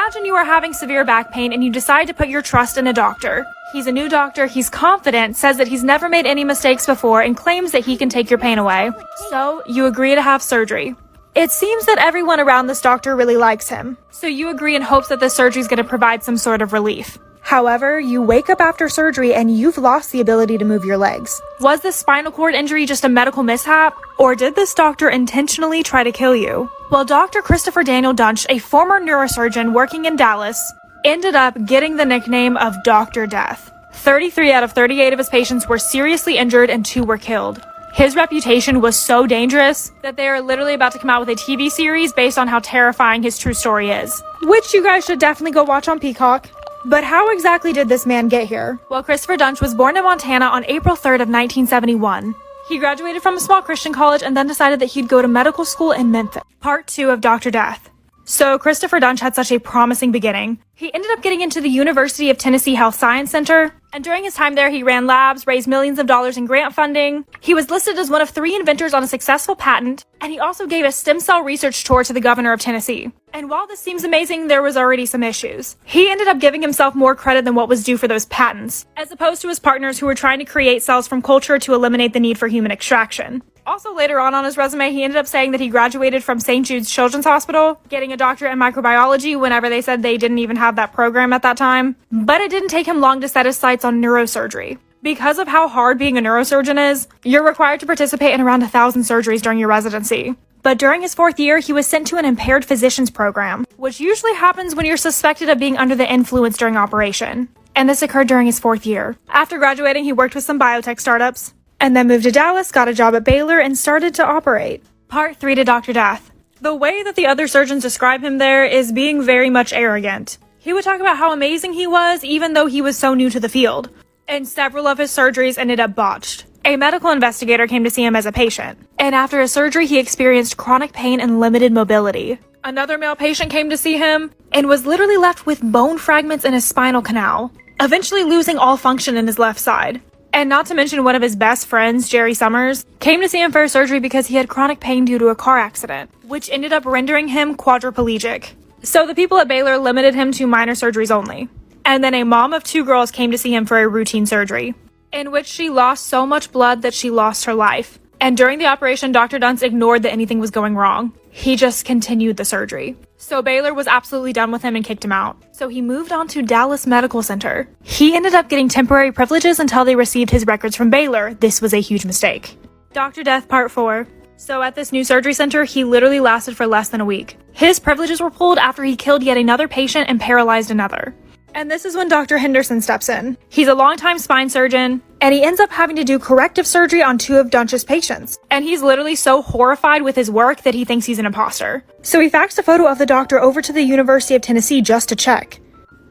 Imagine you are having severe back pain and you decide to put your trust in a doctor. He's a new doctor, he's confident, says that he's never made any mistakes before, and claims that he can take your pain away. So, you agree to have surgery. It seems that everyone around this doctor really likes him, so you agree in hopes that the surgery is going to provide some sort of relief. However, you wake up after surgery and you've lost the ability to move your legs. Was this spinal cord injury just a medical mishap, or did this doctor intentionally try to kill you? Well, Dr. Christopher Daniel Dunch, a former neurosurgeon working in Dallas, ended up getting the nickname of Dr. Death. 33 out of 38 of his patients were seriously injured and 2 were killed. His reputation was so dangerous that they are literally about to come out with a TV series based on how terrifying his true story is, which you guys should definitely go watch on Peacock. But how exactly did this man get here? Well, Christopher Dunch was born in Montana on April 3rd of 1971. He graduated from a small Christian college and then decided that he'd go to medical school in Memphis. Part 2 of Dr. Death. So Christopher Dunch had such a promising beginning. He ended up getting into the University of Tennessee Health Science Center, and during his time there, he ran labs, raised millions of dollars in grant funding. He was listed as one of 3 inventors on a successful patent, and he also gave a stem cell research tour to the governor of Tennessee. And while this seems amazing, there was already some issues. He ended up giving himself more credit than what was due for those patents, as opposed to his partners who were trying to create cells from culture to eliminate the need for human extraction. Also, later on his resume, he ended up saying that he graduated from St. Jude's Children's Hospital, getting a doctorate in microbiology whenever they said they didn't even have that program at that time. But it didn't take him long to set his sights on neurosurgery. Because of how hard being a neurosurgeon is, you're required to participate in around 1,000 surgeries during your residency. But during his 4th year, he was sent to an impaired physicians program, which usually happens when you're suspected of being under the influence during operation. And this occurred during his 4th year. After graduating, he worked with some biotech startups, and then moved to Dallas, got a job at Baylor, and started to operate. Part 3 to Dr. Death. The way that the other surgeons describe him there is being very much arrogant. He would talk about how amazing he was, even though he was so new to the field. And several of his surgeries ended up botched. A medical investigator came to see him as a patient, and after his surgery, he experienced chronic pain and limited mobility. Another male patient came to see him, and was literally left with bone fragments in his spinal canal, eventually losing all function in his left side. And not to mention one of his best friends, Jerry Summers, came to see him for surgery because he had chronic pain due to a car accident, which ended up rendering him quadriplegic. So the people at Baylor limited him to minor surgeries only. And then a mom of 2 girls came to see him for a routine surgery, in which she lost so much blood that she lost her life. And during the operation, Dr. Dunch ignored that anything was going wrong. He just continued the surgery. So Baylor was absolutely done with him and kicked him out. So he moved on to Dallas Medical Center. He ended up getting temporary privileges until they received his records from Baylor. This was a huge mistake. Dr. Death Part 4. So at this new surgery center, he literally lasted for less than a week. His privileges were pulled after he killed yet another patient and paralyzed another. And this is when Dr. Henderson steps in. He's a longtime spine surgeon, and he ends up having to do corrective surgery on 2 of Dunch's patients. And he's literally so horrified with his work that he thinks he's an imposter. So he faxed a photo of the doctor over to the University of Tennessee just to check.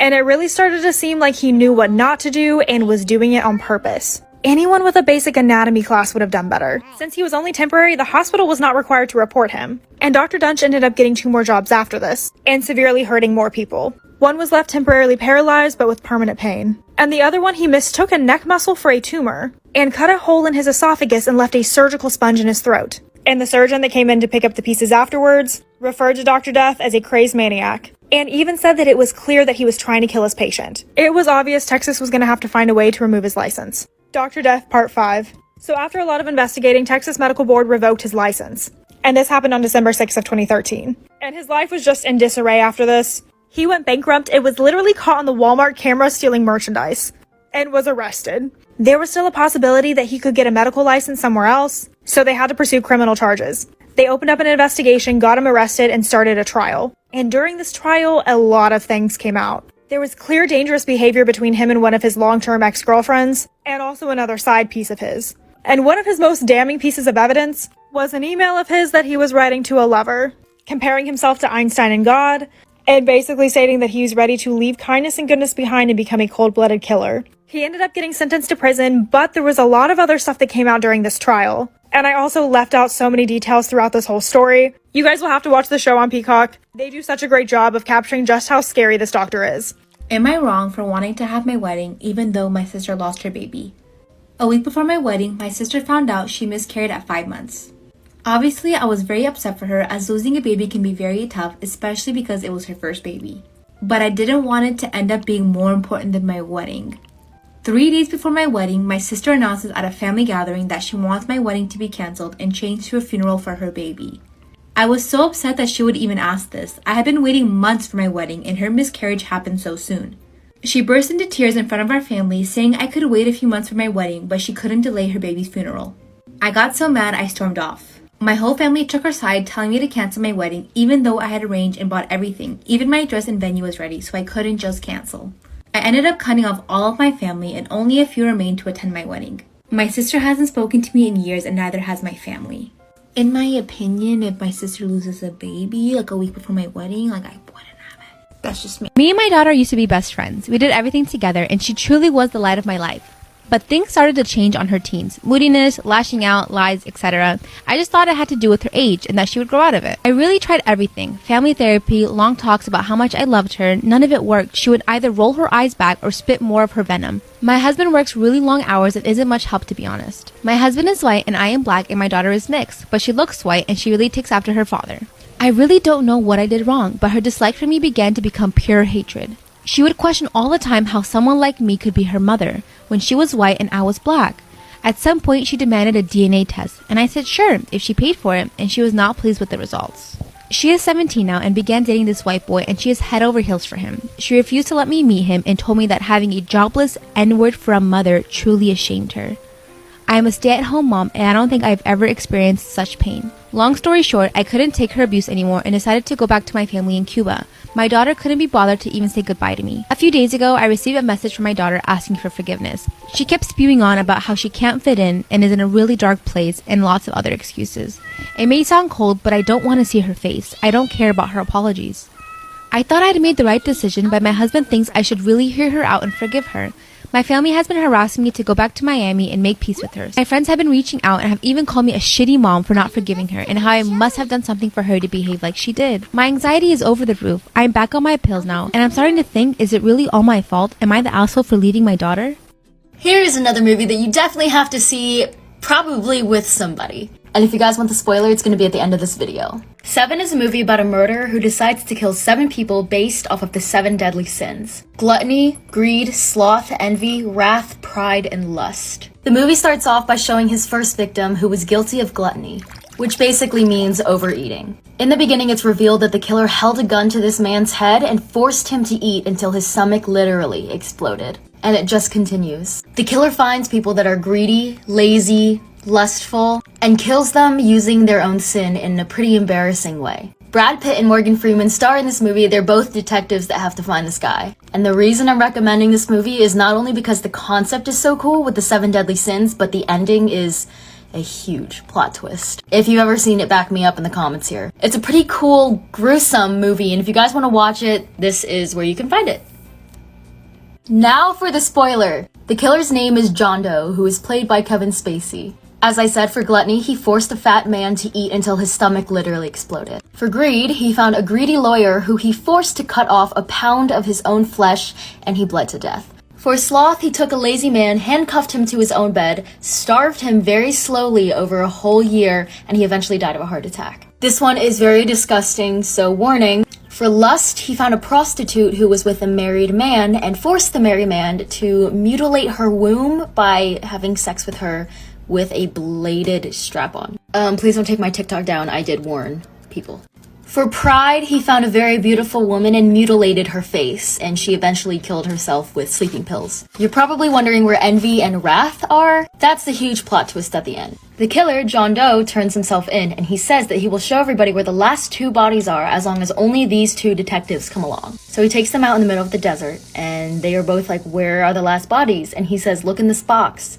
And it really started to seem like he knew what not to do and was doing it on purpose. Anyone with a basic anatomy class would have done better. Since he was only temporary, the hospital was not required to report him. And Dr. Dunch ended up getting 2 more jobs after this, and severely hurting more people. One was left temporarily paralyzed but with permanent pain. And the other one, he mistook a neck muscle for a tumor and cut a hole in his esophagus and left a surgical sponge in his throat. And the surgeon that came in to pick up the pieces afterwards referred to Dr. Death as a crazed maniac, and even said that it was clear that he was trying to kill his patient. It was obvious Texas was going to have to find a way to remove his license. Dr. Death Part 5. So after a lot of investigating, Texas Medical Board revoked his license. And this happened on December 6th of 2013. And his life was just in disarray after this. He went bankrupt. It was literally caught on the Walmart camera stealing merchandise and was arrested. There was still a possibility that he could get a medical license somewhere else, so they had to pursue criminal charges. They opened up an investigation, got him arrested, and started a trial. And during this trial, a lot of things came out. There was clear dangerous behavior between him and one of his long-term ex-girlfriends, and also another side piece of his. And one of his most damning pieces of evidence was an email of his that he was writing to a lover, comparing himself to Einstein and God, and basically stating that he was ready to leave kindness and goodness behind and become a cold-blooded killer. He ended up getting sentenced to prison, but there was a lot of other stuff that came out during this trial. And I also left out so many details throughout this whole story. You guys will have to watch the show on Peacock. They do such a great job of capturing just how scary this doctor is. Am I wrong for wanting to have my wedding even though my sister lost her baby? A week before my wedding, my sister found out she miscarried at 5 months. Obviously, I was very upset for her as losing a baby can be very tough, especially because it was her first baby. but I didn't want it to end up being more important than my wedding. 3 days before my wedding, my sister announces at a family gathering that she wants my wedding to be canceled and changed to a funeral for her baby. I was so upset that she would even ask this. I had been waiting months for my wedding and her miscarriage happened so soon. She burst into tears in front of our family, saying I could wait a few months for my wedding, but she couldn't delay her baby's funeral. I got so mad I stormed off. My whole family took her side, telling me to cancel my wedding, even though I had arranged and bought everything. Even my dress and venue was ready, so I couldn't just cancel. I ended up cutting off all of my family and only a few remained to attend my wedding. My sister hasn't spoken to me in years and neither has my family. In my opinion, if my sister loses a baby like a week before my wedding, I wouldn't have it. That's just me. Me and my daughter used to be best friends. We did everything together and she truly was the light of my life. But things started to change on her teens. Moodiness, lashing out, lies, etc. I just thought it had to do with her age and that she would grow out of it. I really tried everything. Family therapy, long talks about how much I loved her. None of it worked. She would either roll her eyes back or spit more of her venom. My husband works really long hours and isn't much help, to be honest. My husband is white and I am black and my daughter is mixed, but she looks white and she really takes after her father. I really don't know what I did wrong, but her dislike for me began to become pure hatred. She would question all the time how someone like me could be her mother when she was white and I was black. At some point, she demanded a DNA test, and I said sure, if she paid for it, and she was not pleased with the results. She is 17 now and began dating this white boy, and she is head over heels for him. She refused to let me meet him and told me that having a jobless N-word for a mother truly ashamed her. I am a stay-at-home mom, and I don't think I've ever experienced such pain. Long story short, I couldn't take her abuse anymore and decided to go back to my family in Cuba. My daughter couldn't be bothered to even say goodbye to me. A few days ago, I received a message from my daughter asking for forgiveness. She kept spewing on about how she can't fit in and is in a really dark place and lots of other excuses. It may sound cold, but I don't want to see her face. I don't care about her apologies. I thought I had made the right decision, but my husband thinks I should really hear her out and forgive her. My family has been harassing me to go back to Miami and make peace with her. My friends have been reaching out and have even called me a shitty mom for not forgiving her and how I must have done something for her to behave like she did. My anxiety is over the roof. I'm back on my pills now and I'm starting to think, is it really all my fault? Am I the asshole for leaving my daughter? Here's another movie that you definitely have to see, probably with somebody. And if you guys want the spoiler, it's going to be at the end of this video. Seven is a movie about a murderer who decides to kill 7 people based off of the 7 deadly sins: gluttony, greed, sloth, envy, wrath, pride, and lust. The movie starts off by showing his first victim, who was guilty of gluttony, which basically means overeating. In the beginning, it's revealed that the killer held a gun to this man's head and forced him to eat until his stomach literally exploded. And it just continues. The killer finds people that are greedy, lazy, lustful, and kills them using their own sin in a pretty embarrassing way. Brad Pitt and Morgan Freeman star in this movie. They're both detectives that have to find this guy. And the reason I'm recommending this movie is not only because the concept is so cool with the 7 deadly sins, but the ending is a huge plot twist. If you've ever seen it, back me up in the comments here. It's a pretty cool, gruesome movie, and if you guys want to watch it, this is where you can find it. Now for the spoiler. The killer's name is John Doe, who is played by Kevin Spacey. As I said, for gluttony, he forced a fat man to eat until his stomach literally exploded. For greed, he found a greedy lawyer who he forced to cut off a pound of his own flesh, and he bled to death. For sloth, he took a lazy man, handcuffed him to his own bed, starved him very slowly over a whole year, and he eventually died of a heart attack. This one is very disgusting, so warning. For lust, he found a prostitute who was with a married man and forced the married man to mutilate her womb by having sex with her with a bladed strap-on. Please don't take my TikTok down. I did warn people. For pride, he found a very beautiful woman and mutilated her face, and she eventually killed herself with sleeping pills. You're probably wondering where envy and wrath are? That's the huge plot twist at the end. The killer, John Doe, turns himself in, and he says that he will show everybody where the last 2 bodies are as long as only these 2 detectives come along. So he takes them out in the middle of the desert, and they are both like, where are the last bodies? And he says, look in this box.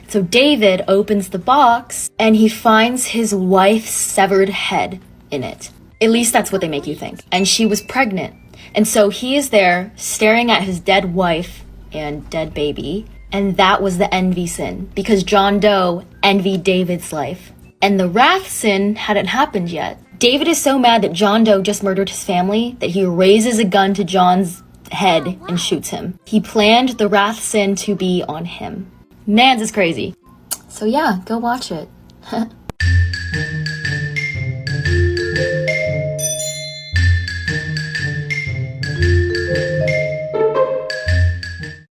So David opens the box, and he finds his wife's severed head in it. At least that's what they make you think. And she was pregnant. And so he is there staring at his dead wife and dead baby. And that was the envy sin, because John Doe envied David's life. And the wrath sin hadn't happened yet. David is so mad that John Doe just murdered his family that he raises a gun to John's head and shoots him. He planned the wrath sin to be on him. Mans is crazy. So yeah, go watch it.